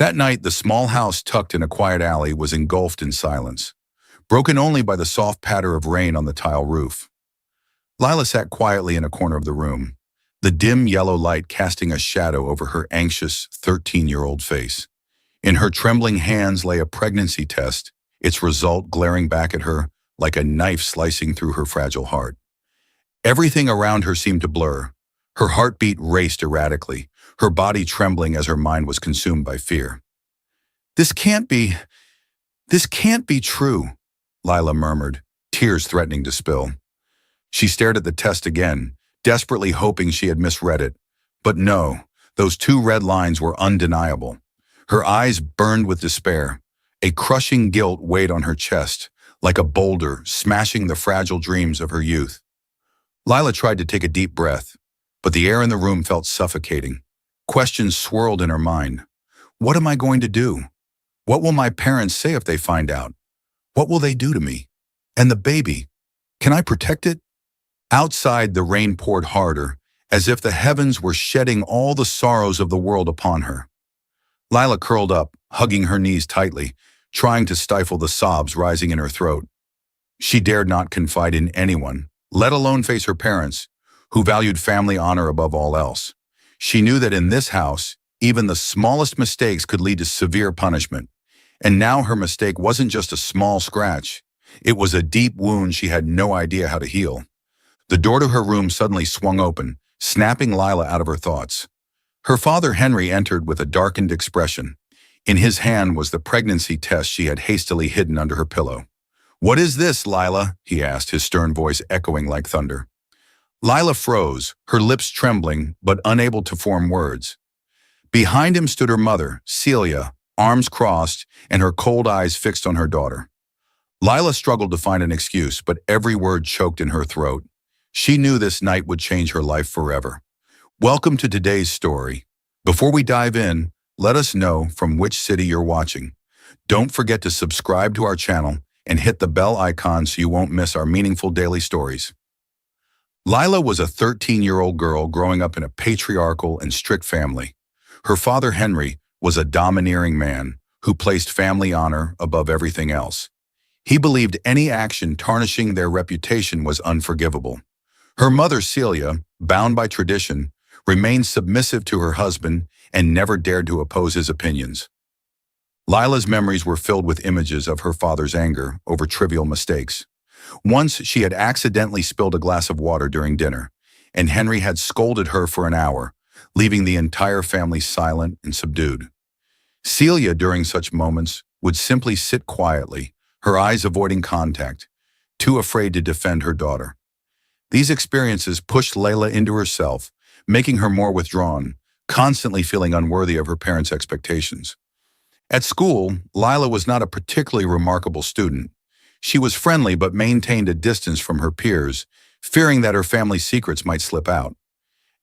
That night, the small house tucked in a quiet alley was engulfed in silence, broken only by the soft patter of rain on the tile roof. Lila sat quietly in a corner of the room, the dim yellow light casting a shadow over her anxious 13-year-old face. In her trembling hands lay a pregnancy test, its result glaring back at her like a knife slicing through her fragile heart. Everything around her seemed to blur. Her heartbeat raced erratically, her body trembling as her mind was consumed by fear. This can't be true, Lila murmured, tears threatening to spill. She stared at the test again, desperately hoping she had misread it. But no, those two red lines were undeniable. Her eyes burned with despair. A crushing guilt weighed on her chest, like a boulder smashing the fragile dreams of her youth. Lila tried to take a deep breath, but the air in the room felt suffocating. Questions swirled in her mind. What am I going to do? What will my parents say if they find out? What will they do to me? And the baby? Can I protect it? Outside, the rain poured harder, as if the heavens were shedding all the sorrows of the world upon her. Lila curled up, hugging her knees tightly, trying to stifle the sobs rising in her throat. She dared not confide in anyone, let alone face her parents, who valued family honor above all else. She knew that in this house, even the smallest mistakes could lead to severe punishment. And now her mistake wasn't just a small scratch. It was a deep wound she had no idea how to heal. The door to her room suddenly swung open, snapping Lila out of her thoughts. Her father Henry entered with a darkened expression. In his hand was the pregnancy test she had hastily hidden under her pillow. "What is this, Lila?" he asked, his stern voice echoing like thunder. Lila froze, her lips trembling but unable to form words. Behind him stood her mother, Celia, arms crossed and her cold eyes fixed on her daughter. Lila struggled to find an excuse, but every word choked in her throat. She knew this night would change her life forever. Welcome to today's story. Before we dive in, let us know from which city you're watching. Don't forget to subscribe to our channel and hit the bell icon so you won't miss our meaningful daily stories. Lila was a 13-year-old girl growing up in a patriarchal and strict family. Her father, Henry, was a domineering man who placed family honor above everything else. He believed any action tarnishing their reputation was unforgivable. Her mother, Celia, bound by tradition, remained submissive to her husband and never dared to oppose his opinions. Lila's memories were filled with images of her father's anger over trivial mistakes. Once she had accidentally spilled a glass of water during dinner, and Henry had scolded her for an hour, leaving the entire family silent and subdued. Celia, during such moments, would simply sit quietly, her eyes avoiding contact, too afraid to defend her daughter. These experiences pushed Lila into herself, making her more withdrawn, constantly feeling unworthy of her parents' expectations. At school, Lila was not a particularly remarkable student. She was friendly but maintained a distance from her peers, fearing that her family's secrets might slip out.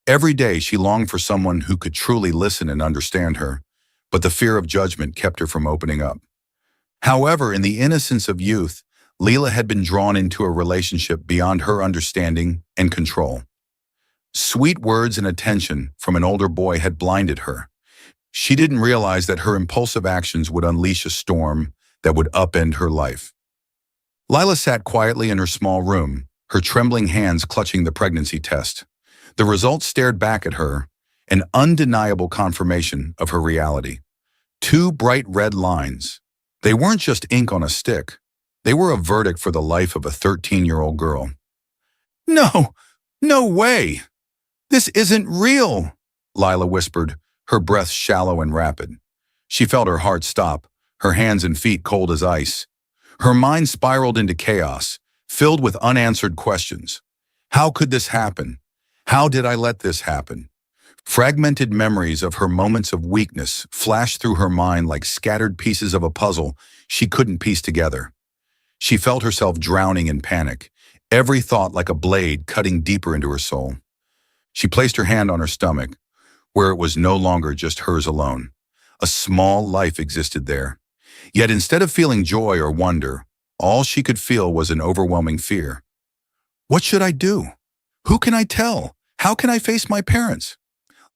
Every day she longed for someone who could truly listen and understand her, but the fear of judgment kept her from opening up. However, in the innocence of youth, Lila had been drawn into a relationship beyond her understanding and control. Sweet words and attention from an older boy had blinded her. She didn't realize that her impulsive actions would unleash a storm that would upend her life. Lila sat quietly in her small room, her trembling hands clutching the pregnancy test. The results stared back at her, an undeniable confirmation of her reality. Two bright red lines. They weren't just ink on a stick. They were a verdict for the life of a 13-year-old girl. "No, no way! This isn't real," Lila whispered, her breath shallow and rapid. She felt her heart stop, her hands and feet cold as ice. Her mind spiraled into chaos, filled with unanswered questions. How could this happen? How did I let this happen? Fragmented memories of her moments of weakness flashed through her mind like scattered pieces of a puzzle she couldn't piece together. She felt herself drowning in panic, every thought like a blade cutting deeper into her soul. She placed her hand on her stomach, where it was no longer just hers alone. A small life existed there. Yet instead of feeling joy or wonder, all she could feel was an overwhelming fear. What should I do? Who can I tell? How can I face my parents?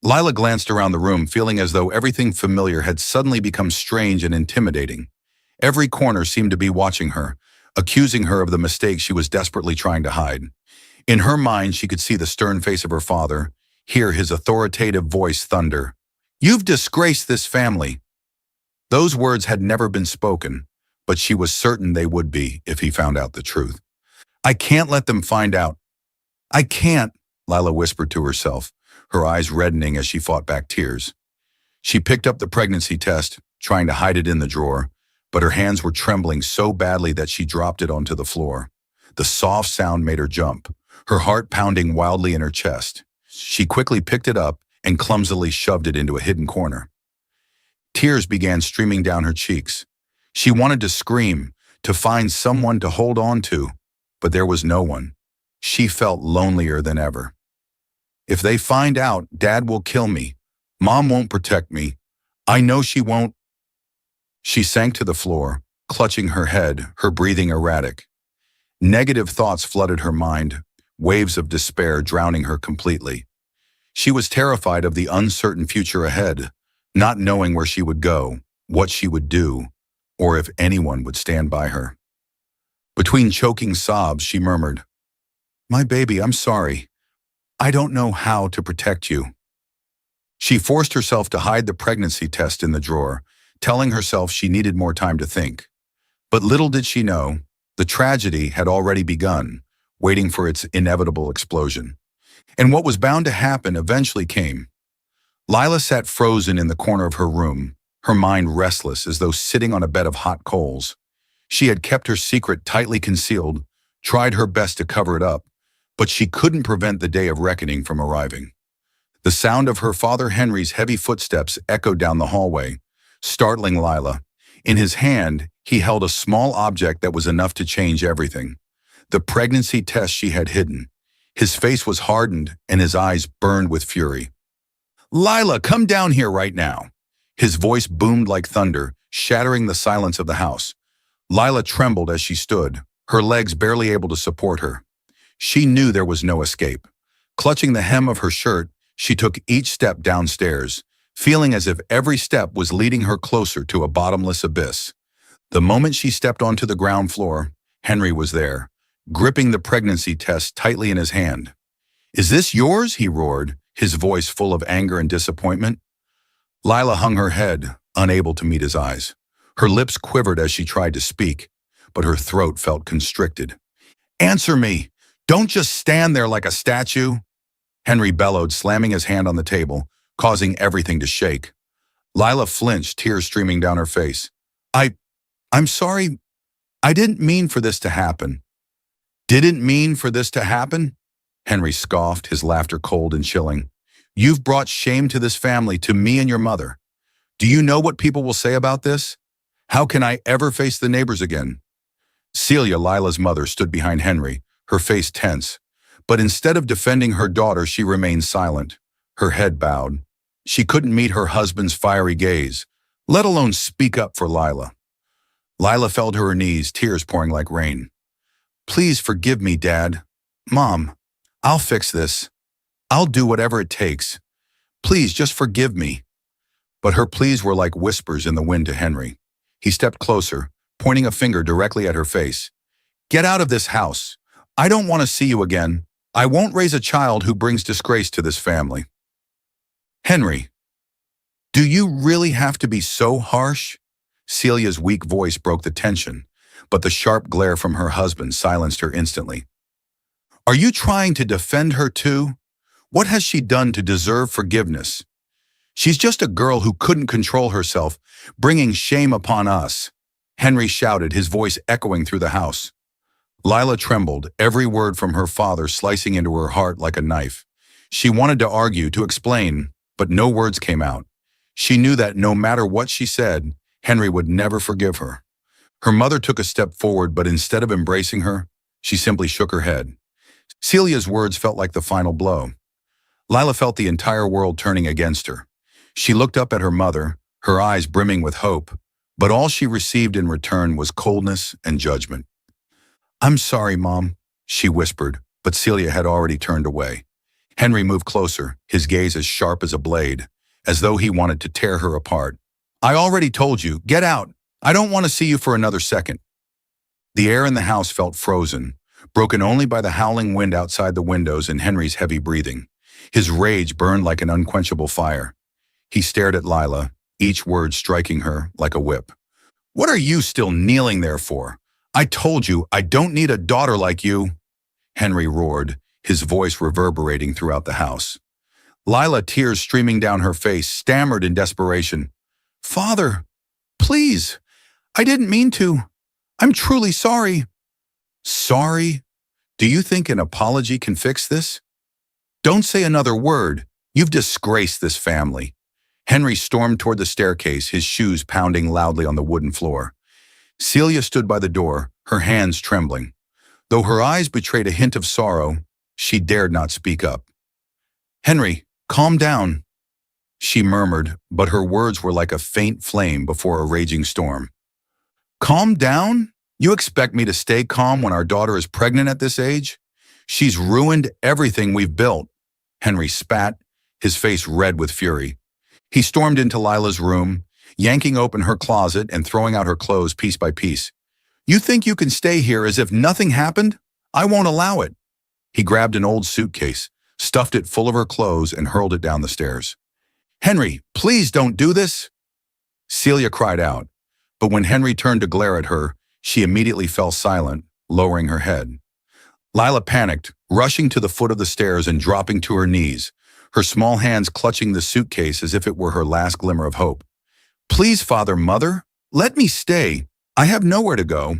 Lila glanced around the room, feeling as though everything familiar had suddenly become strange and intimidating. Every corner seemed to be watching her, accusing her of the mistake she was desperately trying to hide. In her mind, she could see the stern face of her father, hear his authoritative voice thunder. "You've disgraced this family." Those words had never been spoken, but she was certain they would be if he found out the truth. "I can't let them find out. I can't," Lila whispered to herself, her eyes reddening as she fought back tears. She picked up the pregnancy test, trying to hide it in the drawer, but her hands were trembling so badly that she dropped it onto the floor. The soft sound made her jump, her heart pounding wildly in her chest. She quickly picked it up and clumsily shoved it into a hidden corner. Tears began streaming down her cheeks. She wanted to scream, to find someone to hold on to, but there was no one. She felt lonelier than ever. "If they find out, Dad will kill me. Mom won't protect me. I know she won't." She sank to the floor, clutching her head, her breathing erratic. Negative thoughts flooded her mind, waves of despair drowning her completely. She was terrified of the uncertain future ahead, not knowing where she would go, what she would do, or if anyone would stand by her. Between choking sobs, she murmured, "My baby, I'm sorry. I don't know how to protect you." She forced herself to hide the pregnancy test in the drawer, telling herself she needed more time to think. But little did she know, the tragedy had already begun, waiting for its inevitable explosion. And what was bound to happen eventually came. Lila sat frozen in the corner of her room, her mind restless as though sitting on a bed of hot coals. She had kept her secret tightly concealed, tried her best to cover it up, but she couldn't prevent the day of reckoning from arriving. The sound of her father Henry's heavy footsteps echoed down the hallway, startling Lila. In his hand, he held a small object that was enough to change everything. The pregnancy test she had hidden. His face was hardened and his eyes burned with fury. "Lila, come down here right now." His voice boomed like thunder, shattering the silence of the house. Lila trembled as she stood, her legs barely able to support her. She knew there was no escape. Clutching the hem of her shirt, she took each step downstairs, feeling as if every step was leading her closer to a bottomless abyss. The moment she stepped onto the ground floor, Henry was there, gripping the pregnancy test tightly in his hand. "Is this yours?" he roared, his voice full of anger and disappointment. Lila hung her head, unable to meet his eyes. Her lips quivered as she tried to speak, but her throat felt constricted. "Answer me! Don't just stand there like a statue!" Henry bellowed, slamming his hand on the table, causing everything to shake. Lila flinched, tears streaming down her face. I'm sorry. I didn't mean for this to happen." "Didn't mean for this to happen?" Henry scoffed, his laughter cold and chilling. "You've brought shame to this family, to me and your mother. Do you know what people will say about this? How can I ever face the neighbors again?" Celia, Lila's mother, stood behind Henry, her face tense. But instead of defending her daughter, she remained silent, her head bowed. She couldn't meet her husband's fiery gaze, let alone speak up for Lila. Lila fell to her knees, tears pouring like rain. "Please forgive me, Dad. Mom, I'll fix this. I'll do whatever it takes. Please just forgive me." But her pleas were like whispers in the wind to Henry. He stepped closer, pointing a finger directly at her face. "Get out of this house. I don't want to see you again. I won't raise a child who brings disgrace to this family." "Henry, do you really have to be so harsh?" Celia's weak voice broke the tension, but the sharp glare from her husband silenced her instantly. "Are you trying to defend her too? What has she done to deserve forgiveness? She's just a girl who couldn't control herself, bringing shame upon us," Henry shouted, his voice echoing through the house. Lila trembled, every word from her father slicing into her heart like a knife. She wanted to argue, to explain, but no words came out. She knew that no matter what she said, Henry would never forgive her. Her mother took a step forward, but instead of embracing her, she simply shook her head. Celia's words felt like the final blow. Lila felt the entire world turning against her. She looked up at her mother, her eyes brimming with hope, but all she received in return was coldness and judgment. "I'm sorry, Mom," she whispered, but Celia had already turned away. Henry moved closer, his gaze as sharp as a blade, as though he wanted to tear her apart. I already told you, get out. I don't want to see you for another second. The air in the house felt frozen, broken only by the howling wind outside the windows and Henry's heavy breathing. His rage burned like an unquenchable fire. He stared at Lila, each word striking her like a whip. What are you still kneeling there for? I told you, I don't need a daughter like you. Henry roared, his voice reverberating throughout the house. Lila, tears streaming down her face, stammered in desperation. Father, please, I didn't mean to. I'm truly sorry. Sorry? Do you think an apology can fix this? Don't say another word. You've disgraced this family. Henry stormed toward the staircase, his shoes pounding loudly on the wooden floor. Celia stood by the door, her hands trembling. Though her eyes betrayed a hint of sorrow, she dared not speak up. Henry, calm down, she murmured, but her words were like a faint flame before a raging storm. Calm down? You expect me to stay calm when our daughter is pregnant at this age? She's ruined everything we've built. Henry spat, his face red with fury. He stormed into Lila's room, yanking open her closet and throwing out her clothes piece by piece. You think you can stay here as if nothing happened? I won't allow it. He grabbed an old suitcase, stuffed it full of her clothes, and hurled it down the stairs. Henry, please don't do this. Celia cried out, but when Henry turned to glare at her, she immediately fell silent, lowering her head. Lila panicked, rushing to the foot of the stairs and dropping to her knees, her small hands clutching the suitcase as if it were her last glimmer of hope. Please, Father, Mother, let me stay. I have nowhere to go.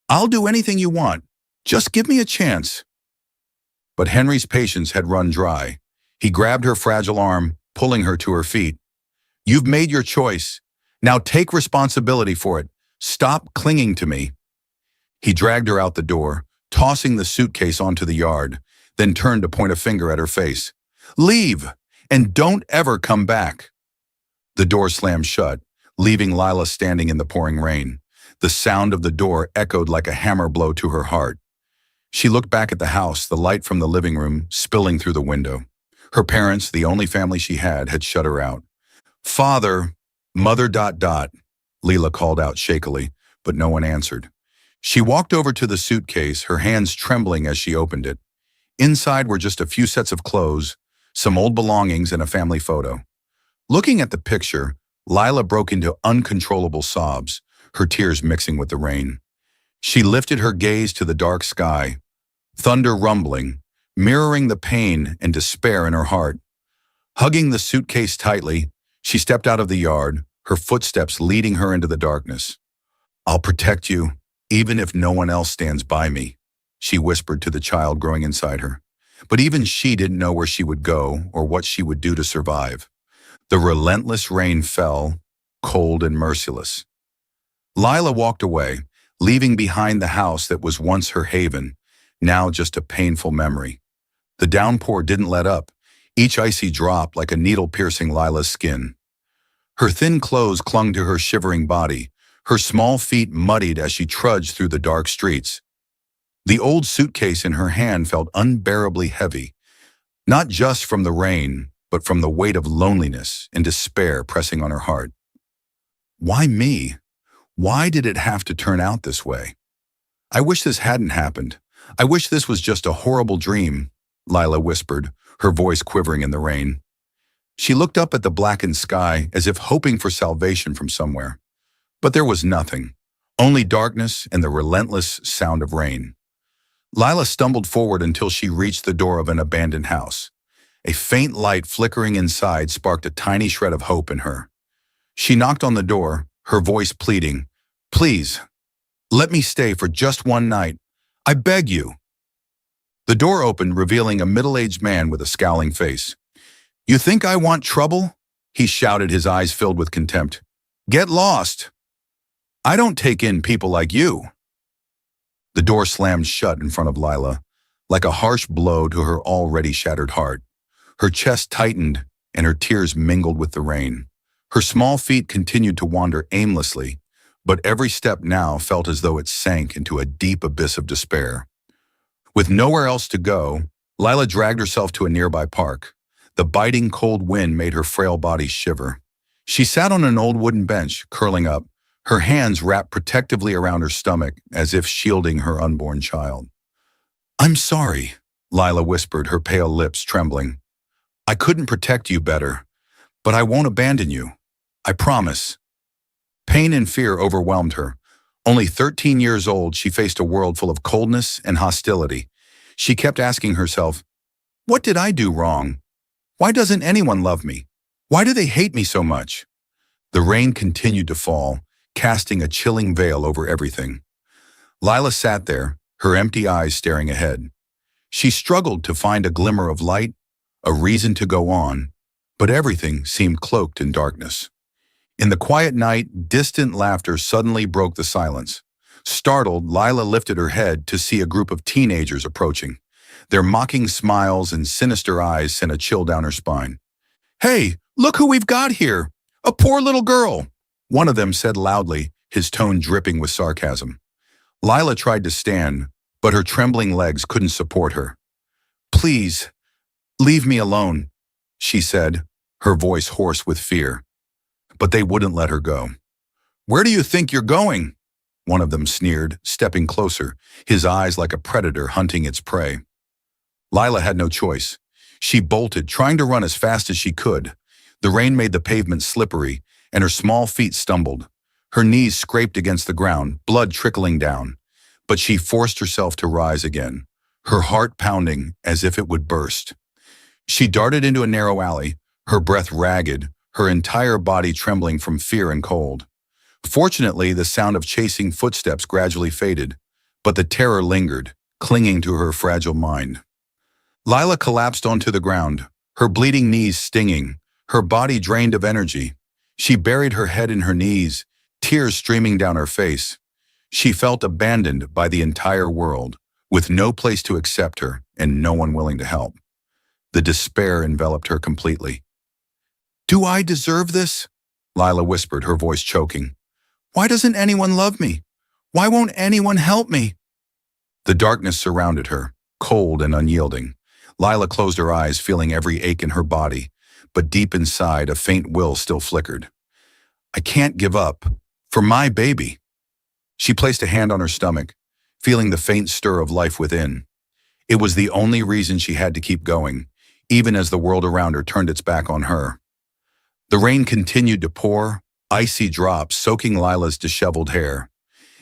I'll do anything you want. Just give me a chance. But Henry's patience had run dry. He grabbed her fragile arm, pulling her to her feet. You've made your choice. Now take responsibility for it. Stop clinging to me. He dragged her out the door, tossing the suitcase onto the yard, then turned to point a finger at her face. Leave, and don't ever come back. The door slammed shut, leaving Lila standing in the pouring rain. The sound of the door echoed like a hammer blow to her heart. She looked back at the house, the light from the living room spilling through the window. Her parents, the only family she had shut her out. Father, Mother ... Lila called out shakily, but no one answered. She walked over to the suitcase, her hands trembling as she opened it. Inside were just a few sets of clothes, some old belongings, and a family photo. Looking at the picture, Lila broke into uncontrollable sobs, her tears mixing with the rain. She lifted her gaze to the dark sky, thunder rumbling, mirroring the pain and despair in her heart. Hugging the suitcase tightly, she stepped out of the yard, her footsteps leading her into the darkness. I'll protect you, even if no one else stands by me, she whispered to the child growing inside her. But even she didn't know where she would go or what she would do to survive. The relentless rain fell, cold and merciless. Lila walked away, leaving behind the house that was once her haven, now just a painful memory. The downpour didn't let up, each icy drop like a needle piercing Lila's skin. Her thin clothes clung to her shivering body, her small feet muddied as she trudged through the dark streets. The old suitcase in her hand felt unbearably heavy, not just from the rain, but from the weight of loneliness and despair pressing on her heart. Why me? Why did it have to turn out this way? I wish this hadn't happened. I wish this was just a horrible dream, Lila whispered, her voice quivering in the rain. She looked up at the blackened sky as if hoping for salvation from somewhere. But there was nothing, only darkness and the relentless sound of rain. Lila stumbled forward until she reached the door of an abandoned house. A faint light flickering inside sparked a tiny shred of hope in her. She knocked on the door, her voice pleading, "Please, let me stay for just one night. I beg you." The door opened, revealing a middle-aged man with a scowling face. "You think I want trouble?" he shouted, his eyes filled with contempt. "Get lost. I don't take in people like you." The door slammed shut in front of Lila, like a harsh blow to her already shattered heart. Her chest tightened and her tears mingled with the rain. Her small feet continued to wander aimlessly, but every step now felt as though it sank into a deep abyss of despair. With nowhere else to go, Lila dragged herself to a nearby park. The biting cold wind made her frail body shiver. She sat on an old wooden bench, curling up, her hands wrapped protectively around her stomach as if shielding her unborn child. "I'm sorry," Lila whispered, her pale lips trembling. "I couldn't protect you better, but I won't abandon you. I promise." Pain and fear overwhelmed her. Only 13 years old, she faced a world full of coldness and hostility. She kept asking herself, "What did I do wrong? Why doesn't anyone love me? Why do they hate me so much?" The rain continued to fall, casting a chilling veil over everything. Lila sat there, her empty eyes staring ahead. She struggled to find a glimmer of light, a reason to go on, but everything seemed cloaked in darkness. In the quiet night, distant laughter suddenly broke the silence. Startled, Lila lifted her head to see a group of teenagers approaching. Their mocking smiles and sinister eyes sent a chill down her spine. "Hey, look who we've got here! A poor little girl!" one of them said loudly, his tone dripping with sarcasm. Lila tried to stand, but her trembling legs couldn't support her. "Please, leave me alone," she said, her voice hoarse with fear. But they wouldn't let her go. "Where do you think you're going?" one of them sneered, stepping closer, his eyes like a predator hunting its prey. Lila had no choice. She bolted, trying to run as fast as she could. The rain made the pavement slippery, and her small feet stumbled. Her knees scraped against the ground, blood trickling down. But she forced herself to rise again, her heart pounding as if it would burst. She darted into a narrow alley, her breath ragged, her entire body trembling from fear and cold. Fortunately, the sound of chasing footsteps gradually faded, but the terror lingered, clinging to her fragile mind. Lila collapsed onto the ground, her bleeding knees stinging, her body drained of energy. She buried her head in her knees, tears streaming down her face. She felt abandoned by the entire world, with no place to accept her and no one willing to help. The despair enveloped her completely. "Do I deserve this?" Lila whispered, her voice choking. "Why doesn't anyone love me? Why won't anyone help me?" The darkness surrounded her, cold and unyielding. Lila closed her eyes, feeling every ache in her body, but deep inside, a faint will still flickered. "I can't give up. For my baby." She placed a hand on her stomach, feeling the faint stir of life within. It was the only reason she had to keep going, even as the world around her turned its back on her. The rain continued to pour, icy drops soaking Lila's disheveled hair.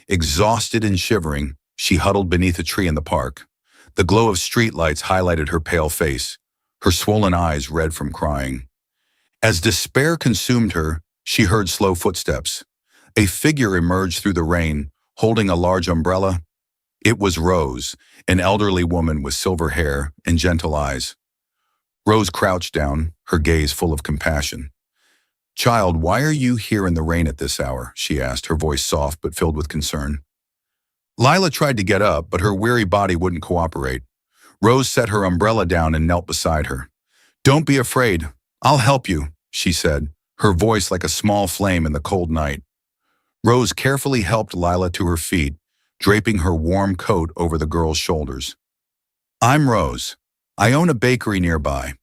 Exhausted and shivering, she huddled beneath a tree in the park. The glow of streetlights highlighted her pale face, her swollen eyes red from crying. As despair consumed her, she heard slow footsteps. A figure emerged through the rain, holding a large umbrella. It was Rose, an elderly woman with silver hair and gentle eyes. Rose crouched down, her gaze full of compassion. "Child, why are you here in the rain at this hour?" she asked, her voice soft but filled with concern. Lila tried to get up, but her weary body wouldn't cooperate. Rose set her umbrella down and knelt beside her. "Don't be afraid. I'll help you," she said, her voice like a small flame in the cold night. Rose carefully helped Lila to her feet, draping her warm coat over the girl's shoulders. "I'm Rose. I own a bakery nearby.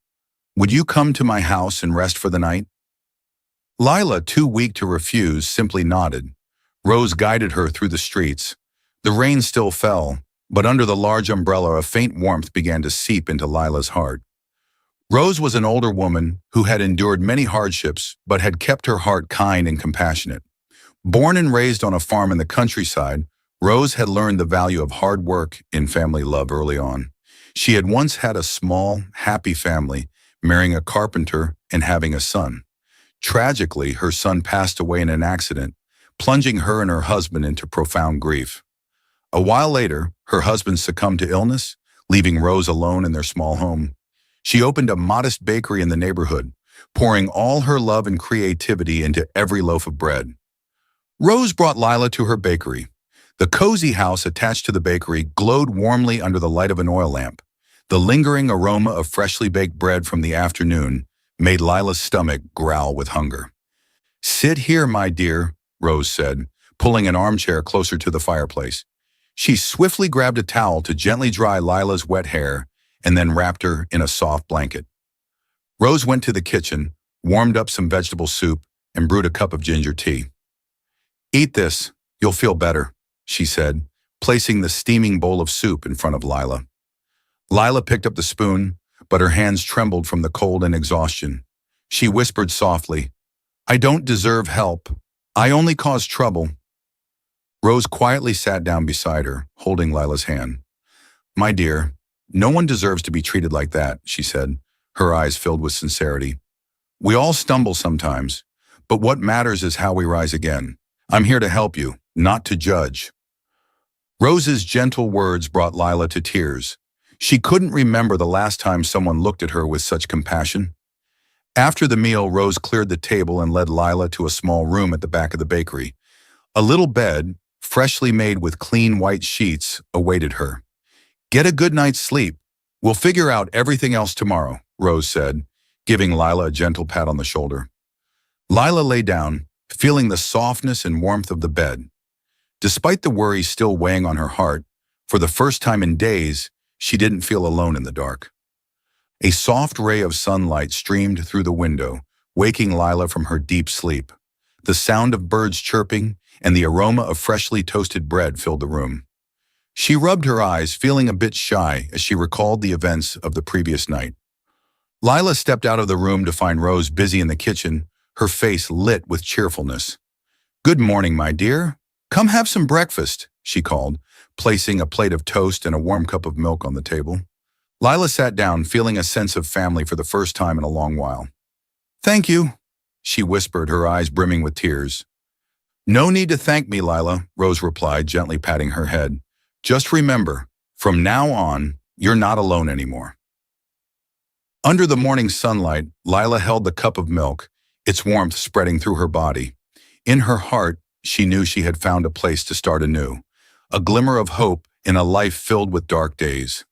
Would you come to my house and rest for the night?" Lila, too weak to refuse, simply nodded. Rose guided her through the streets. The rain still fell, but under the large umbrella a faint warmth began to seep into Lila's heart. Rose was an older woman who had endured many hardships but had kept her heart kind and compassionate. Born and raised on a farm in the countryside, Rose had learned the value of hard work and family love early on. She had once had a small, happy family, marrying a carpenter and having a son. Tragically, her son passed away in an accident, plunging her and her husband into profound grief. A while later, her husband succumbed to illness, leaving Rose alone in their small home. She opened a modest bakery in the neighborhood, pouring all her love and creativity into every loaf of bread. Rose brought Lila to her bakery. The cozy house attached to the bakery glowed warmly under the light of an oil lamp. The lingering aroma of freshly baked bread from the afternoon made Lila's stomach growl with hunger. "Sit here, my dear," Rose said, pulling an armchair closer to the fireplace. She swiftly grabbed a towel to gently dry Lila's wet hair and then wrapped her in a soft blanket. Rose went to the kitchen, warmed up some vegetable soup, and brewed a cup of ginger tea. "Eat this, you'll feel better," she said, placing the steaming bowl of soup in front of Lila. Lila picked up the spoon, but her hands trembled from the cold and exhaustion. She whispered softly, "I don't deserve help. I only cause trouble." Rose quietly sat down beside her, holding Lila's hand. "My dear, no one deserves to be treated like that," she said, her eyes filled with sincerity. "We all stumble sometimes, but what matters is how we rise again. I'm here to help you, not to judge." Rose's gentle words brought Lila to tears. She couldn't remember the last time someone looked at her with such compassion. After the meal, Rose cleared the table and led Lila to a small room at the back of the bakery. A little bed, freshly made with clean white sheets, awaited her. "Get a good night's sleep. We'll figure out everything else tomorrow," Rose said, giving Lila a gentle pat on the shoulder. Lila lay down, feeling the softness and warmth of the bed. Despite the worry still weighing on her heart, for the first time in days, she didn't feel alone in the dark. A soft ray of sunlight streamed through the window, waking Lila from her deep sleep. The sound of birds chirping and the aroma of freshly toasted bread filled the room. She rubbed her eyes, feeling a bit shy as she recalled the events of the previous night. Lila stepped out of the room to find Rose busy in the kitchen, her face lit with cheerfulness. "Good morning, my dear. Come have some breakfast," she called, placing a plate of toast and a warm cup of milk on the table. Lila sat down, feeling a sense of family for the first time in a long while. "Thank you," she whispered, her eyes brimming with tears. "No need to thank me, Lila," Rose replied, gently patting her head. "Just remember, from now on, you're not alone anymore." Under the morning sunlight, Lila held the cup of milk, its warmth spreading through her body. In her heart, she knew she had found a place to start anew, a glimmer of hope in a life filled with dark days.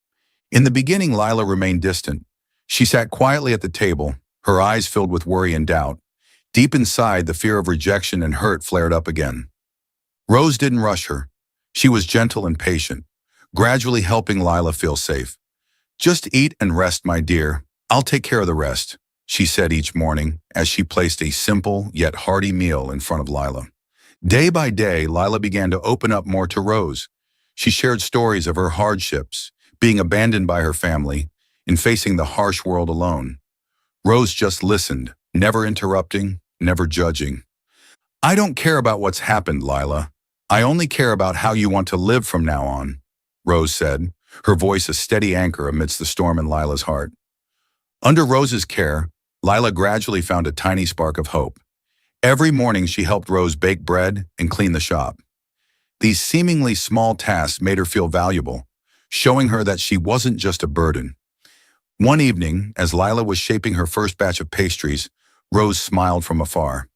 In the beginning, Lila remained distant. She sat quietly at the table, her eyes filled with worry and doubt. Deep inside, the fear of rejection and hurt flared up again. Rose didn't rush her. She was gentle and patient, gradually helping Lila feel safe. "Just eat and rest, my dear. I'll take care of the rest," she said each morning as she placed a simple yet hearty meal in front of Lila. Day by day, Lila began to open up more to Rose. She shared stories of her hardships, being abandoned by her family, and facing the harsh world alone. Rose just listened, never interrupting, never judging. "I don't care about what's happened, Lila. I only care about how you want to live from now on," Rose said, her voice a steady anchor amidst the storm in Lila's heart. Under Rose's care, Lila gradually found a tiny spark of hope. Every morning she helped Rose bake bread and clean the shop. These seemingly small tasks made her feel valuable, showing her that she wasn't just a burden. One evening, as Lila was shaping her first batch of pastries, Rose smiled from afar.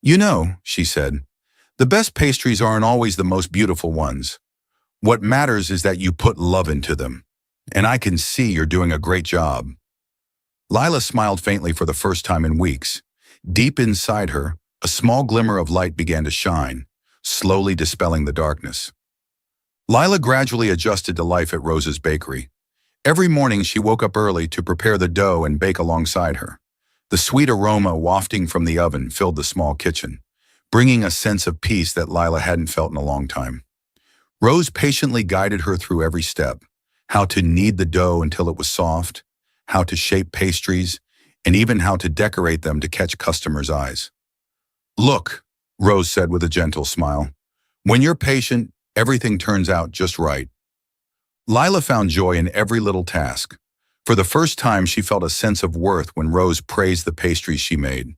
"You know," she said, "the best pastries aren't always the most beautiful ones. What matters is that you put love into them. And I can see you're doing a great job." Lila smiled faintly for the first time in weeks. Deep inside her, a small glimmer of light began to shine, slowly dispelling the darkness. Lila gradually adjusted to life at Rose's bakery. Every morning she woke up early to prepare the dough and bake alongside her. The sweet aroma wafting from the oven filled the small kitchen, bringing a sense of peace that Lila hadn't felt in a long time. Rose patiently guided her through every step, how to knead the dough until it was soft, how to shape pastries, and even how to decorate them to catch customers' eyes. "Look," Rose said with a gentle smile, "when you're patient, everything turns out just right." Lila found joy in every little task. For the first time, she felt a sense of worth when Rose praised the pastries she made.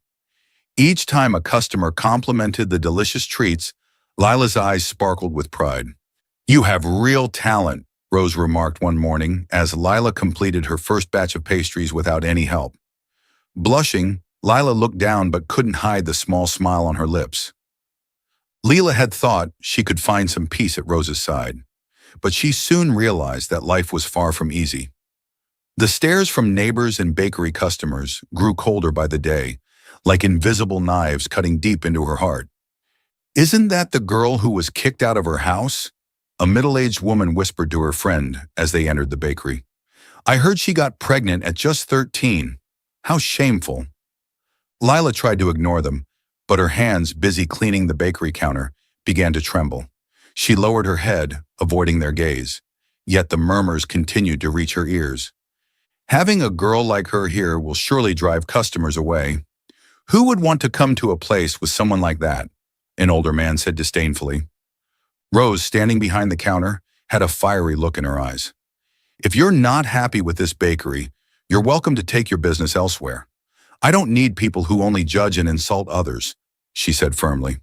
Each time a customer complimented the delicious treats, Lila's eyes sparkled with pride. "You have real talent," Rose remarked one morning as Lila completed her first batch of pastries without any help. Blushing, Lila looked down but couldn't hide the small smile on her lips. Lila had thought she could find some peace at Rose's side, but she soon realized that life was far from easy. The stares from neighbors and bakery customers grew colder by the day, like invisible knives cutting deep into her heart. "Isn't that the girl who was kicked out of her house?" a middle-aged woman whispered to her friend as they entered the bakery. I heard she got pregnant at just 13. How shameful. Lila tried to ignore them, but her hands, busy cleaning the bakery counter, began to tremble. She lowered her head, avoiding their gaze. Yet the murmurs continued to reach her ears. Having a girl like her here will surely drive customers away. Who would want to come to a place with someone like that? An older man said disdainfully. Rose, standing behind the counter, had a fiery look in her eyes. If you're not happy with this bakery, you're welcome to take your business elsewhere. I don't need people who only judge and insult others, she said firmly.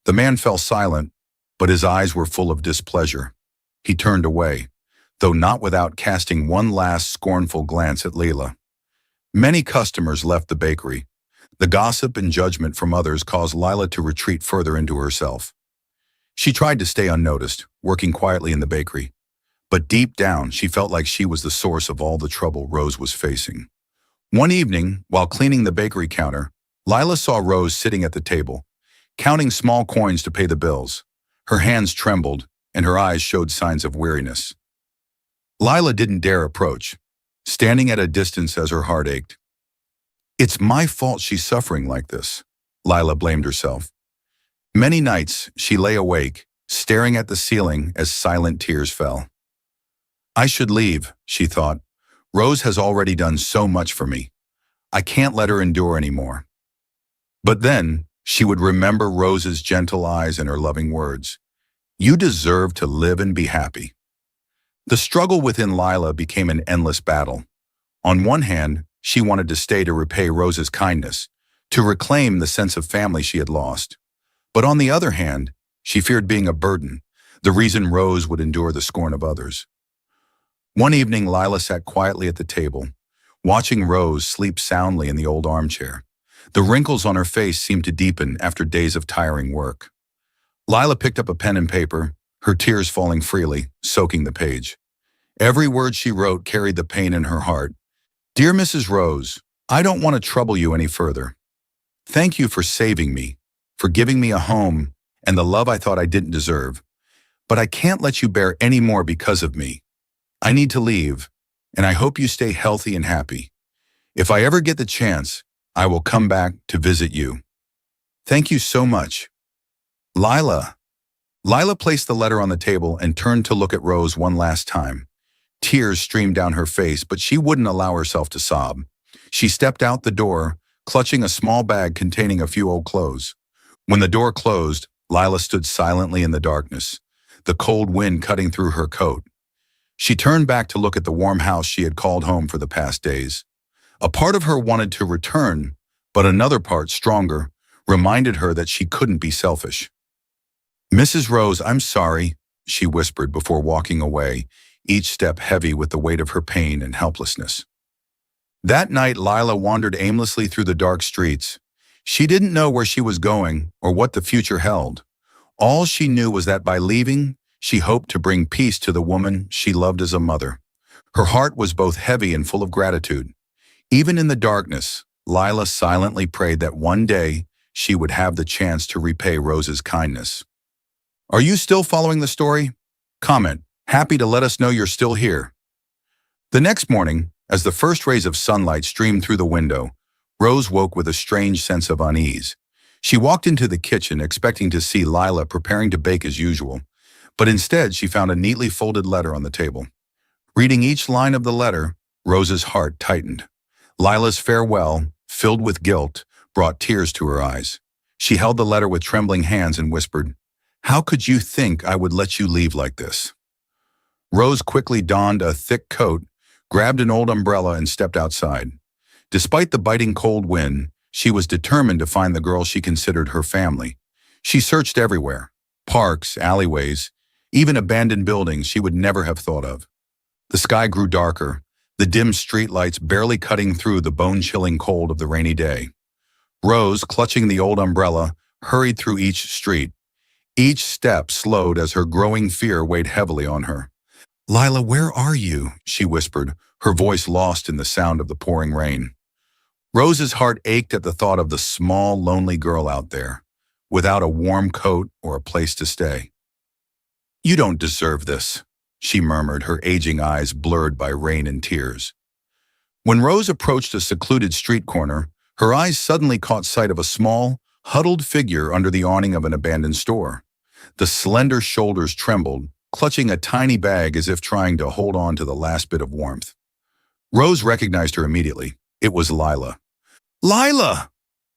The man fell silent, but his eyes were full of displeasure. He turned away, though not without casting one last scornful glance at Leila. Many customers left the bakery. The gossip and judgment from others caused Lila to retreat further into herself. She tried to stay unnoticed, working quietly in the bakery. But deep down, she felt like she was the source of all the trouble Rose was facing. One evening, while cleaning the bakery counter, Lila saw Rose sitting at the table, counting small coins to pay the bills. Her hands trembled, and her eyes showed signs of weariness. Lila didn't dare approach, standing at a distance as her heart ached. It's my fault she's suffering like this, Lila blamed herself. Many nights, she lay awake, staring at the ceiling as silent tears fell. I should leave, she thought. Rose has already done so much for me. I can't let her endure anymore. But then, she would remember Rose's gentle eyes and her loving words. You deserve to live and be happy. The struggle within Lila became an endless battle. On one hand, she wanted to stay to repay Rose's kindness, to reclaim the sense of family she had lost. But on the other hand, she feared being a burden, the reason Rose would endure the scorn of others. One evening, Lila sat quietly at the table, watching Rose sleep soundly in the old armchair. The wrinkles on her face seemed to deepen after days of tiring work. Lila picked up a pen and paper, her tears falling freely, soaking the page. Every word she wrote carried the pain in her heart. Dear Mrs. Rose, I don't want to trouble you any further. Thank you for saving me, for giving me a home and the love I thought I didn't deserve. But I can't let you bear any more because of me. I need to leave, and I hope you stay healthy and happy. If I ever get the chance, I will come back to visit you. Thank you so much. Lila. Lila placed the letter on the table and turned to look at Rose one last time. Tears streamed down her face, but she wouldn't allow herself to sob. She stepped out the door, clutching a small bag containing a few old clothes. When the door closed, Lila stood silently in the darkness, the cold wind cutting through her coat. She turned back to look at the warm house she had called home for the past days. A part of her wanted to return, but another part, stronger, reminded her that she couldn't be selfish. Mrs. Rose, I'm sorry, she whispered before walking away, each step heavy with the weight of her pain and helplessness. That night, Lila wandered aimlessly through the dark streets. She didn't know where she was going or what the future held. All she knew was that by leaving, she hoped to bring peace to the woman she loved as a mother. Her heart was both heavy and full of gratitude. Even in the darkness, Lila silently prayed that one day she would have the chance to repay Rose's kindness. Are you still following the story? Comment, happy to let us know you're still here. The next morning, as the first rays of sunlight streamed through the window, Rose woke with a strange sense of unease. She walked into the kitchen expecting to see Lila preparing to bake as usual, but instead she found a neatly folded letter on the table. Reading each line of the letter, Rose's heart tightened. Lila's farewell, filled with guilt, brought tears to her eyes. She held the letter with trembling hands and whispered, "How could you think I would let you leave like this?" Rose quickly donned a thick coat, grabbed an old umbrella, and stepped outside. Despite the biting cold wind, she was determined to find the girl she considered her family. She searched everywhere, parks, alleyways, even abandoned buildings she would never have thought of. The sky grew darker, the dim streetlights barely cutting through the bone-chilling cold of the rainy day. Rose, clutching the old umbrella, hurried through each street. Each step slowed as her growing fear weighed heavily on her. "Lila, where are you?" she whispered, her voice lost in the sound of the pouring rain. Rose's heart ached at the thought of the small, lonely girl out there, without a warm coat or a place to stay. "You don't deserve this," she murmured, her aging eyes blurred by rain and tears. When Rose approached a secluded street corner, her eyes suddenly caught sight of a small, huddled figure under the awning of an abandoned store. The slender shoulders trembled, clutching a tiny bag as if trying to hold on to the last bit of warmth. Rose recognized her immediately. It was Lila. "Lila!"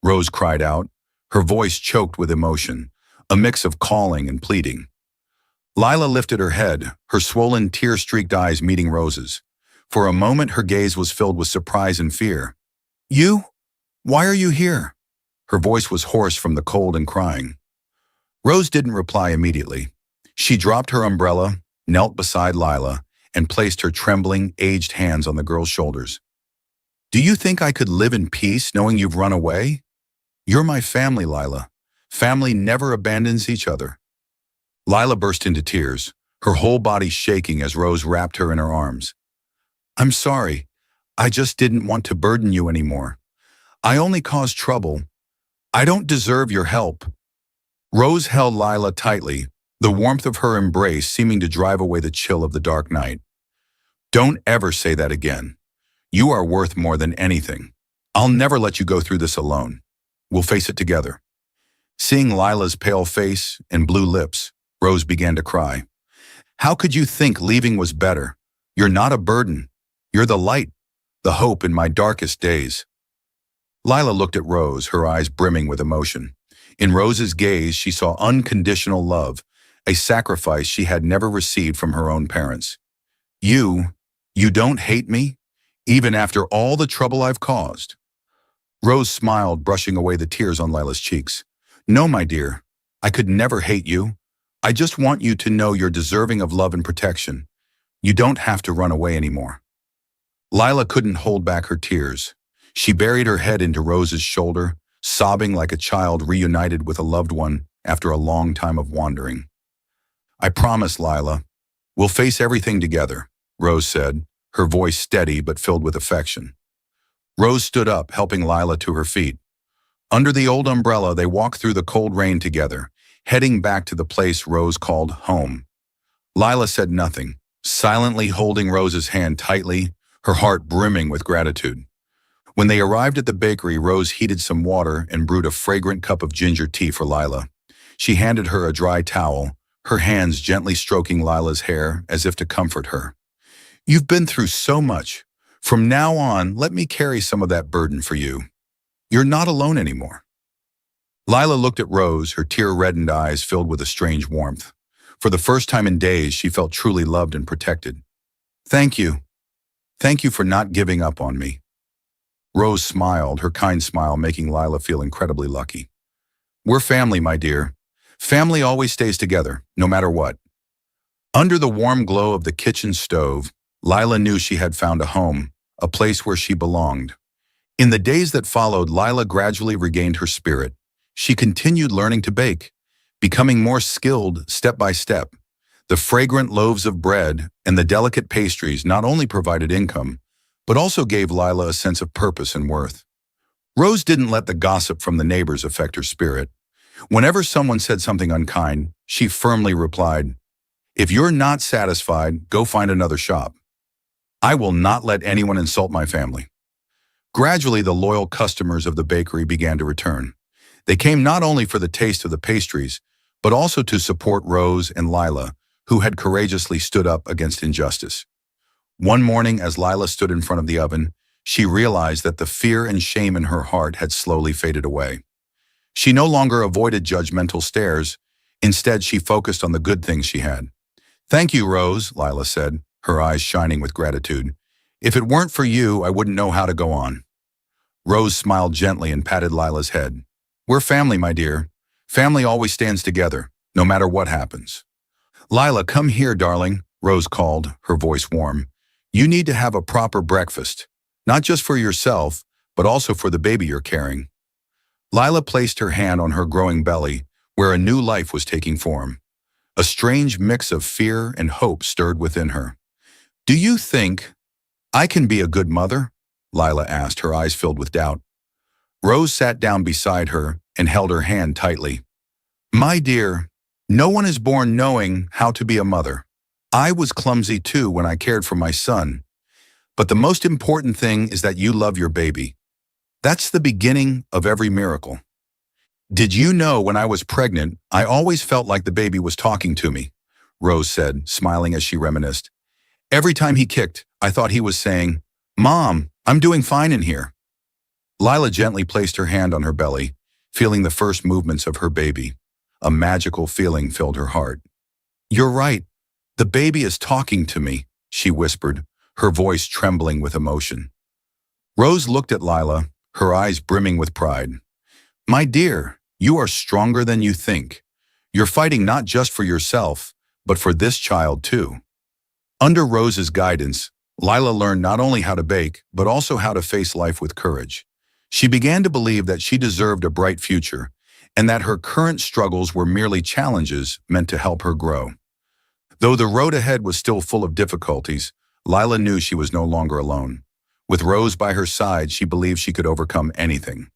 Rose cried out, her voice choked with emotion, a mix of calling and pleading. Lila lifted her head, her swollen, tear-streaked eyes meeting Rose's. For a moment, her gaze was filled with surprise and fear. "You? Why are you here?" Her voice was hoarse from the cold and crying. Rose didn't reply immediately. She dropped her umbrella, knelt beside Lila, and placed her trembling, aged hands on the girl's shoulders. "Do you think I could live in peace knowing you've run away? You're my family, Lila. Family never abandons each other." Lila burst into tears, her whole body shaking as Rose wrapped her in her arms. "I'm sorry. I just didn't want to burden you anymore. I only caused trouble. I don't deserve your help." Rose held Lila tightly, the warmth of her embrace seeming to drive away the chill of the dark night. "Don't ever say that again. You are worth more than anything. I'll never let you go through this alone. We'll face it together." Seeing Lila's pale face and blue lips, Rose began to cry. "How could you think leaving was better? You're not a burden. You're the light, the hope in my darkest days." Lila looked at Rose, her eyes brimming with emotion. In Rose's gaze, she saw unconditional love, a sacrifice she had never received from her own parents. You don't hate me, even after all the trouble I've caused?" Rose smiled, brushing away the tears on Lila's cheeks. "No, my dear, I could never hate you. I just want you to know you're deserving of love and protection. You don't have to run away anymore." Lila couldn't hold back her tears. She buried her head into Rose's shoulder, sobbing like a child reunited with a loved one after a long time of wandering. "I promise, Lila. We'll face everything together," Rose said, her voice steady but filled with affection. Rose stood up, helping Lila to her feet. Under the old umbrella, they walked through the cold rain together, heading back to the place Rose called home. Lila said nothing, silently holding Rose's hand tightly, her heart brimming with gratitude. When they arrived at the bakery, Rose heated some water and brewed a fragrant cup of ginger tea for Lila. She handed her a dry towel, her hands gently stroking Lila's hair as if to comfort her. "You've been through so much. From now on, let me carry some of that burden for you. You're not alone anymore." Lila looked at Rose, her tear-reddened eyes filled with a strange warmth. For the first time in days, she felt truly loved and protected. "Thank you. Thank you for not giving up on me." Rose smiled, her kind smile making Lila feel incredibly lucky. "We're family, my dear. Family always stays together, no matter what." Under the warm glow of the kitchen stove, Lila knew she had found a home, a place where she belonged. In the days that followed, Lila gradually regained her spirit. She continued learning to bake, becoming more skilled step by step. The fragrant loaves of bread and the delicate pastries not only provided income, but also gave Lila a sense of purpose and worth. Rose didn't let the gossip from the neighbors affect her spirit. Whenever someone said something unkind, she firmly replied, "If you're not satisfied, go find another shop. I will not let anyone insult my family." Gradually, the loyal customers of the bakery began to return. They came not only for the taste of the pastries, but also to support Rose and Lila, who had courageously stood up against injustice. One morning, as Lila stood in front of the oven, she realized that the fear and shame in her heart had slowly faded away. She no longer avoided judgmental stares. Instead, she focused on the good things she had. "Thank you, Rose," Lila said, her eyes shining with gratitude. "If it weren't for you, I wouldn't know how to go on." Rose smiled gently and patted Lila's head. "We're family, my dear. Family always stands together, no matter what happens." "Lila, come here, darling," Rose called, her voice warm. "You need to have a proper breakfast, not just for yourself, but also for the baby you're carrying." Lila placed her hand on her growing belly, where a new life was taking form. A strange mix of fear and hope stirred within her. "Do you think I can be a good mother?" Lila asked, her eyes filled with doubt. Rose sat down beside her and held her hand tightly. "My dear, no one is born knowing how to be a mother. I was clumsy too when I cared for my son. But the most important thing is that you love your baby. That's the beginning of every miracle. Did you know when I was pregnant, I always felt like the baby was talking to me, Rose said, smiling as she reminisced. Every time he kicked, I thought he was saying, Mom, I'm doing fine in here. Lila gently placed her hand on her belly, feeling the first movements of her baby. A magical feeling filled her heart. You're right. The baby is talking to me, she whispered, her voice trembling with emotion. Rose looked at Lila, her eyes brimming with pride. My dear, you are stronger than you think. You're fighting not just for yourself, but for this child too. Under Rose's guidance, Lila learned not only how to bake, but also how to face life with courage. She began to believe that she deserved a bright future, and that her current struggles were merely challenges meant to help her grow. Though the road ahead was still full of difficulties, Lila knew she was no longer alone. With Rose by her side, she believed she could overcome anything.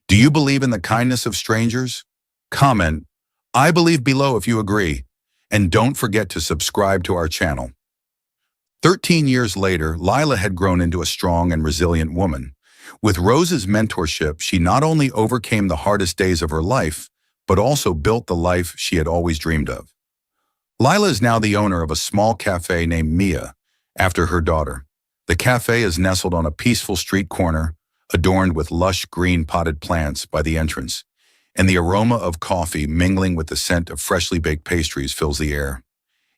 Do you believe in the kindness of strangers? Comment, I believe below if you agree, and don't forget to subscribe to our channel. 13 years later, Lila had grown into a strong and resilient woman. With Rose's mentorship, she not only overcame the hardest days of her life, but also built the life she had always dreamed of. Lila is now the owner of a small cafe named Mia, after her daughter. The cafe is nestled on a peaceful street corner, adorned with lush green potted plants by the entrance, and the aroma of coffee mingling with the scent of freshly baked pastries fills the air.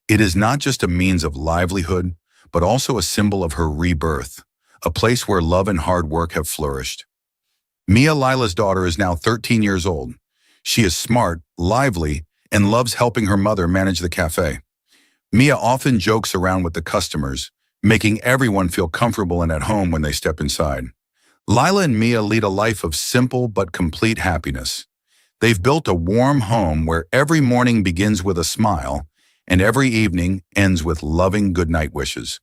It is not just a means of livelihood, but also a symbol of her rebirth, a place where love and hard work have flourished. Mia, Lila's daughter, is now 13 years old. She is smart, lively, and loves helping her mother manage the cafe. Mia often jokes around with the customers, making everyone feel comfortable and at home when they step inside. Lila and Mia lead a life of simple but complete happiness. They've built a warm home where every morning begins with a smile and every evening ends with loving goodnight wishes.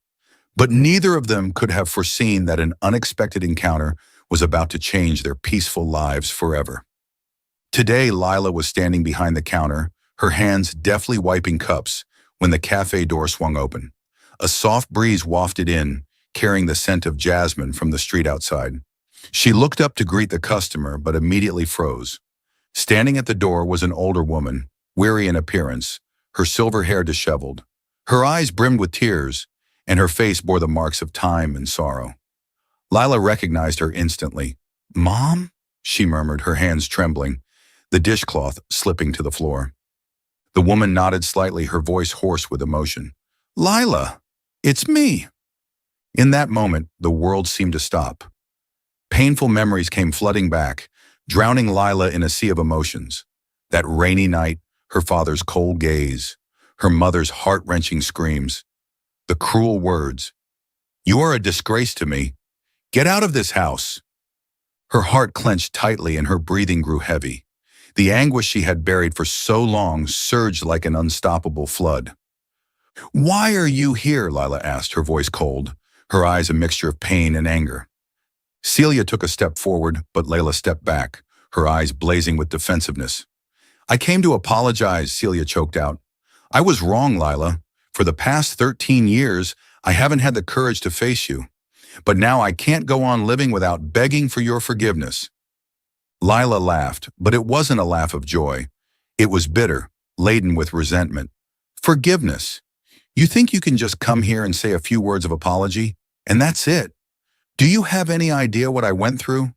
But neither of them could have foreseen that an unexpected encounter was about to change their peaceful lives forever. Today, Lila was standing behind the counter, her hands deftly wiping cups, when the cafe door swung open. A soft breeze wafted in, carrying the scent of jasmine from the street outside. She looked up to greet the customer, but immediately froze. Standing at the door was an older woman, weary in appearance, her silver hair disheveled. Her eyes brimmed with tears, and her face bore the marks of time and sorrow. Lila recognized her instantly. "Mom?" she murmured, her hands trembling, the dishcloth slipping to the floor. The woman nodded slightly, her voice hoarse with emotion. "Lila, it's me." In that moment, the world seemed to stop. Painful memories came flooding back, drowning Lila in a sea of emotions. That rainy night, her father's cold gaze, her mother's heart-wrenching screams, the cruel words, "You are a disgrace to me. Get out of this house." Her heart clenched tightly and her breathing grew heavy. The anguish she had buried for so long surged like an unstoppable flood. "Why are you here?" Lila asked, her voice cold, her eyes a mixture of pain and anger. Celia took a step forward, but Layla stepped back, her eyes blazing with defensiveness. "I came to apologize," Celia choked out. "I was wrong, Lila. For the past 13 years, I haven't had the courage to face you. But now I can't go on living without begging for your forgiveness." Lila laughed, but it wasn't a laugh of joy. It was bitter, laden with resentment. "Forgiveness? You think you can just come here and say a few words of apology, and that's it? Do you have any idea what I went through?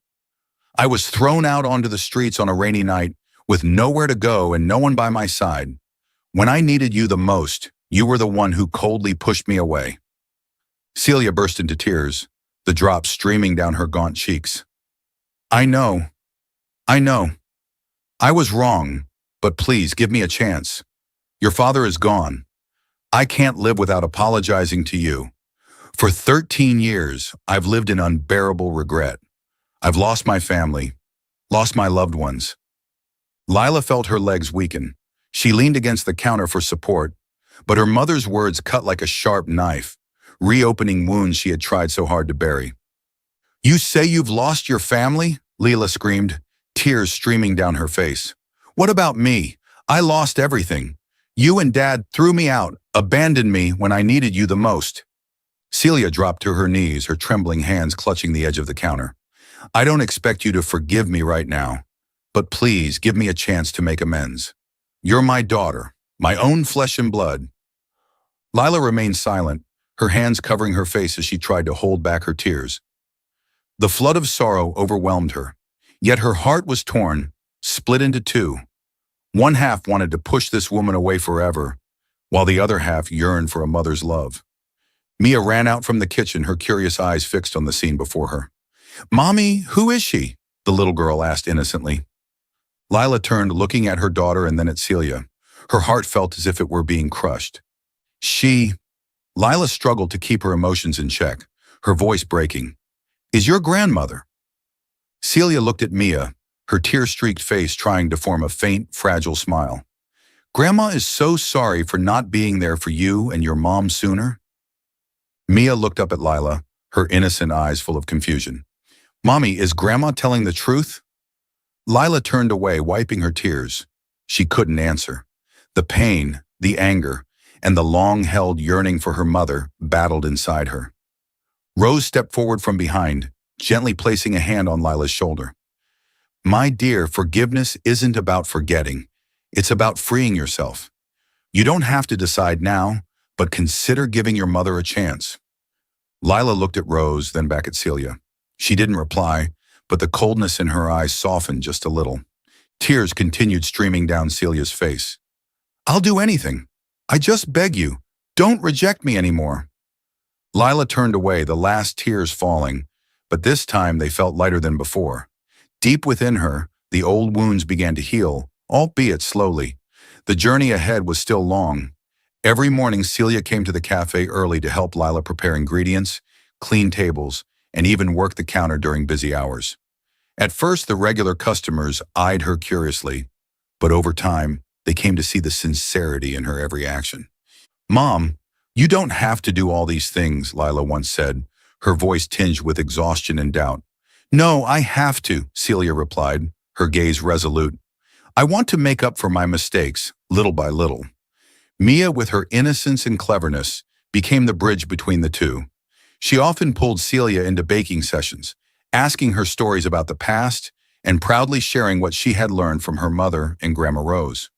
I was thrown out onto the streets on a rainy night with nowhere to go and no one by my side. When I needed you the most, you were the one who coldly pushed me away." Celia burst into tears, the drops streaming down her gaunt cheeks. I know. I was wrong, but please give me a chance. Your father is gone. I can't live without apologizing to you. For 13 years, I've lived in unbearable regret. I've lost my family, lost my loved ones." Lila felt her legs weaken. She leaned against the counter for support, but her mother's words cut like a sharp knife, reopening wounds she had tried so hard to bury. "You say you've lost your family?" Lila screamed, tears streaming down her face. "What about me? I lost everything. You and Dad threw me out, Abandoned me when I needed you the most. Celia dropped to her knees, her trembling hands clutching the edge of the counter. I don't expect you to forgive me right now, but please give me a chance to make amends. You're my daughter, my own flesh and blood. Lila remained silent, her hands covering her face as she tried to hold back her tears. The flood of sorrow overwhelmed her, yet her heart was torn, split into two. One half wanted to push this woman away forever, while the other half yearned for a mother's love. Mia ran out from the kitchen, her curious eyes fixed on the scene before her. Mommy, who is she? The little girl asked innocently. Lila turned, looking at her daughter and then at Celia. Her heart felt as if it were being crushed. Lila struggled to keep her emotions in check, her voice breaking. Is your grandmother? Celia looked at Mia, her tear-streaked face trying to form a faint, fragile smile. Grandma is so sorry for not being there for you and your mom sooner. Mia looked up at Lila, her innocent eyes full of confusion. Mommy, is Grandma telling the truth? Lila turned away, wiping her tears. She couldn't answer. The pain, the anger, and the long-held yearning for her mother battled inside her. Rose stepped forward from behind, gently placing a hand on Lila's shoulder. My dear, forgiveness isn't about forgetting. It's about freeing yourself. You don't have to decide now, but consider giving your mother a chance. Lila looked at Rose, then back at Celia. She didn't reply, but the coldness in her eyes softened just a little. Tears continued streaming down Celia's face. I'll do anything. I just beg you, don't reject me anymore. Lila turned away, the last tears falling, but this time they felt lighter than before. Deep within her, the old wounds began to heal, albeit slowly. The journey ahead was still long. Every morning, Celia came to the cafe early to help Lila prepare ingredients, clean tables, and even work the counter during busy hours. At first, the regular customers eyed her curiously, but over time, they came to see the sincerity in her every action. Mom, you don't have to do all these things, Lila once said, her voice tinged with exhaustion and doubt. No, I have to, Celia replied, her gaze resolute. I want to make up for my mistakes, little by little. Mia, with her innocence and cleverness, became the bridge between the two. She often pulled Celia into baking sessions, asking her stories about the past and proudly sharing what she had learned from her mother and Grandma Rose.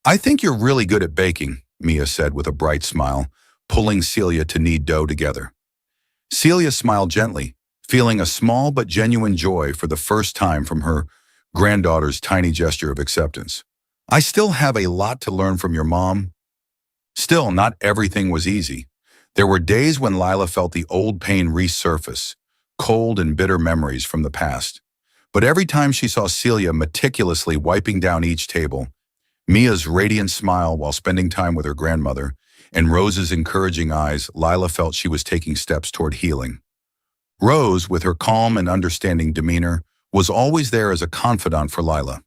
I think you're really good at baking, Mia said with a bright smile, pulling Celia to knead dough together. Celia smiled gently, feeling a small but genuine joy for the first time from her granddaughter's tiny gesture of acceptance. I still have a lot to learn from your mom. Still, not everything was easy. There were days when Lila felt the old pain resurface, cold and bitter memories from the past. But every time she saw Celia meticulously wiping down each table, Mia's radiant smile while spending time with her grandmother, and Rose's encouraging eyes, Lila felt she was taking steps toward healing. Rose, with her calm and understanding demeanor, was always there as a confidant for Lila.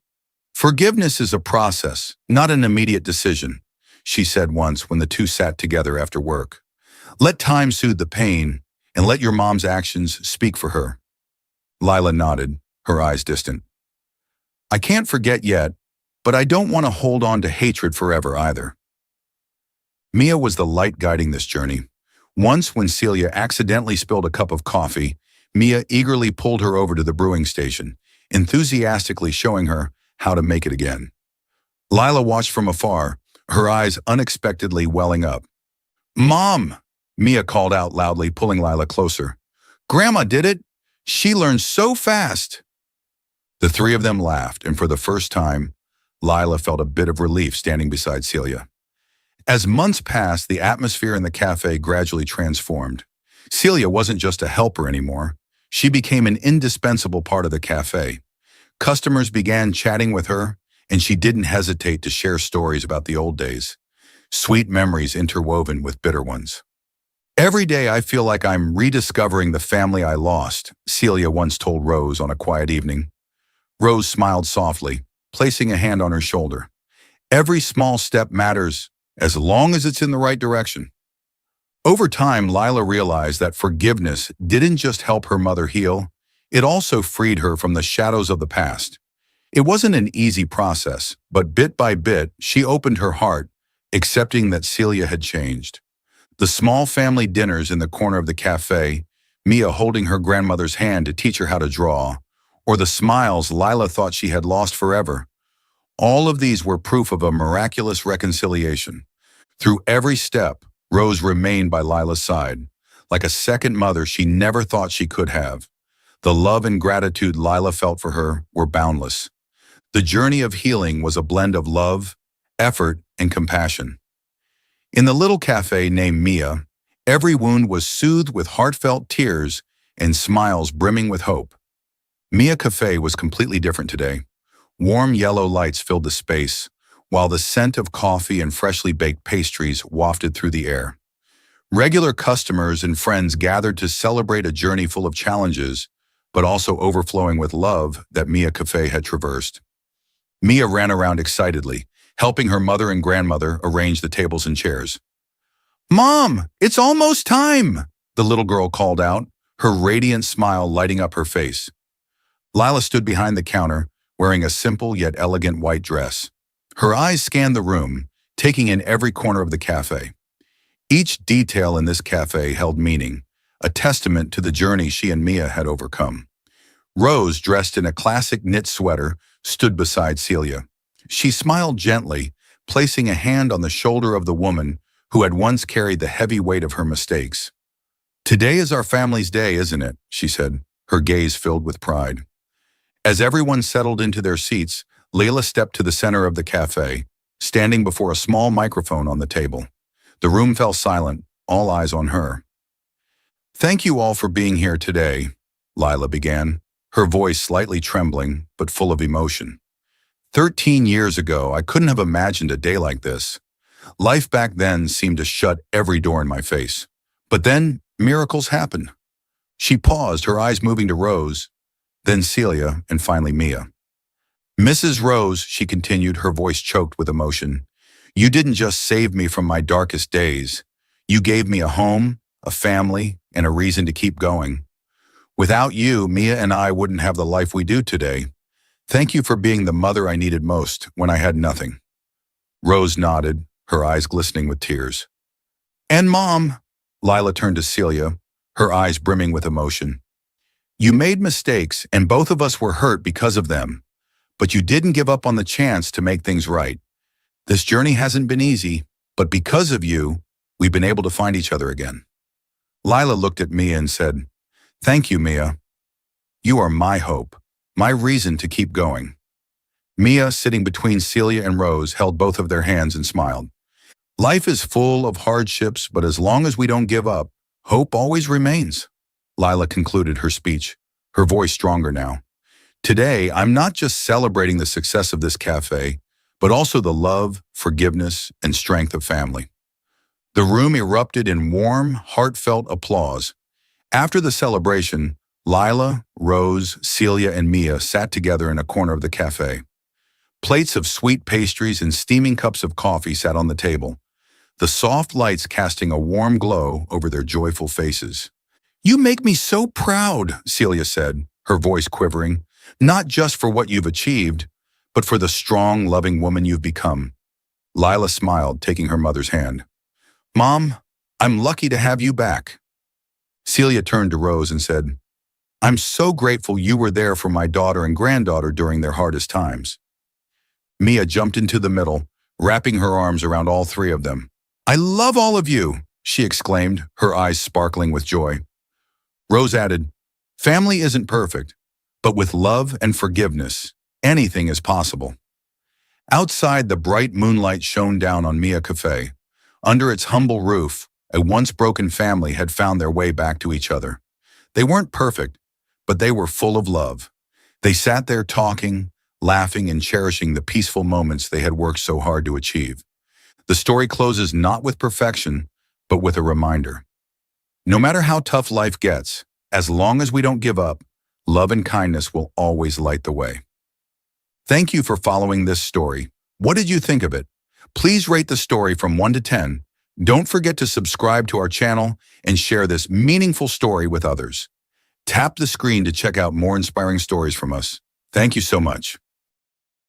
Forgiveness is a process, not an immediate decision, she said once when the two sat together after work. Let time soothe the pain, and let your mom's actions speak for her. Lila nodded, her eyes distant. I can't forget yet, but I don't want to hold on to hatred forever either. Mia was the light guiding this journey. Once, when Celia accidentally spilled a cup of coffee, Mia eagerly pulled her over to the brewing station, enthusiastically showing her how to make it again. Lila watched from afar, her eyes unexpectedly welling up. Mom! Mia called out loudly, pulling Lila closer. Grandma did it! She learned so fast! The three of them laughed, and for the first time, Lila felt a bit of relief standing beside Celia. As months passed, the atmosphere in the cafe gradually transformed. Celia wasn't just a helper anymore. She became an indispensable part of the cafe. Customers began chatting with her, and she didn't hesitate to share stories about the old days, sweet memories interwoven with bitter ones. Every day I feel like I'm rediscovering the family I lost, Celia once told Rose on a quiet evening. Rose smiled softly, placing a hand on her shoulder. Every small step matters, as long as it's in the right direction. Over time, Lila realized that forgiveness didn't just help her mother heal, it also freed her from the shadows of the past. It wasn't an easy process, but bit by bit, she opened her heart, accepting that Celia had changed. The small family dinners in the corner of the cafe, Mia holding her grandmother's hand to teach her how to draw, or the smiles Lila thought she had lost forever. All of these were proof of a miraculous reconciliation. Through every step, Rose remained by Lila's side, like a second mother she never thought she could have. The love and gratitude Lila felt for her were boundless. The journey of healing was a blend of love, effort, and compassion. In the little cafe named Mia, every wound was soothed with heartfelt tears and smiles brimming with hope. Mia Cafe was completely different today. Warm yellow lights filled the space, while the scent of coffee and freshly baked pastries wafted through the air. Regular customers and friends gathered to celebrate a journey full of challenges, but also overflowing with love that Mia Cafe had traversed. Mia ran around excitedly, helping her mother and grandmother arrange the tables and chairs. "Mom, it's almost time!" the little girl called out, her radiant smile lighting up her face. Lila stood behind the counter, wearing a simple yet elegant white dress. Her eyes scanned the room, taking in every corner of the cafe. Each detail in this cafe held meaning, a testament to the journey she and Mia had overcome. Rose, dressed in a classic knit sweater, stood beside Celia. She smiled gently, placing a hand on the shoulder of the woman who had once carried the heavy weight of her mistakes. "Today is our family's day, isn't it?" she said, her gaze filled with pride. As everyone settled into their seats, Layla stepped to the center of the cafe, standing before a small microphone on the table. The room fell silent, all eyes on her. "Thank you all for being here today," Lila began, her voice slightly trembling but full of emotion. 13 years ago, I couldn't have imagined a day like this. Life back then seemed to shut every door in my face. But then, miracles happened. She paused, her eyes moving to Rose, then Celia, and finally Mia. "Mrs. Rose," she continued, her voice choked with emotion, "you didn't just save me from my darkest days. You gave me a home, a family, and a reason to keep going. Without you, Mia and I wouldn't have the life we do today. Thank you for being the mother I needed most when I had nothing." Rose nodded, her eyes glistening with tears. "And Mom," Lila turned to Celia, her eyes brimming with emotion. "You made mistakes, and both of us were hurt because of them. But you didn't give up on the chance to make things right. This journey hasn't been easy, but because of you, we've been able to find each other again." Lila looked at Mia and said, "Thank you, Mia. You are my hope, my reason to keep going." Mia, sitting between Celia and Rose, held both of their hands and smiled. "Life is full of hardships, but as long as we don't give up, hope always remains." Lila concluded her speech, her voice stronger now. "Today, I'm not just celebrating the success of this cafe, but also the love, forgiveness, and strength of family." The room erupted in warm, heartfelt applause. After the celebration, Lila, Rose, Celia, and Mia sat together in a corner of the cafe. Plates of sweet pastries and steaming cups of coffee sat on the table, the soft lights casting a warm glow over their joyful faces. "You make me so proud," Celia said, her voice quivering, "not just for what you've achieved, but for the strong, loving woman you've become." Lila smiled, taking her mother's hand. "Mom, I'm lucky to have you back." Celia turned to Rose and said, "I'm so grateful you were there for my daughter and granddaughter during their hardest times." Mia jumped into the middle, wrapping her arms around all three of them. "I love all of you," she exclaimed, her eyes sparkling with joy. Rose added, "Family isn't perfect, but with love and forgiveness, anything is possible." Outside, the bright moonlight shone down on Mia Cafe. Under its humble roof, a once broken family had found their way back to each other. They weren't perfect, but they were full of love. They sat there talking, laughing, and cherishing the peaceful moments they had worked so hard to achieve. The story closes not with perfection, but with a reminder. No matter how tough life gets, as long as we don't give up, love and kindness will always light the way. Thank you for following this story. What did you think of it? Please rate the story from 1 to 10. Don't forget to subscribe to our channel and share this meaningful story with others. Tap the screen to check out more inspiring stories from us. Thank you so much.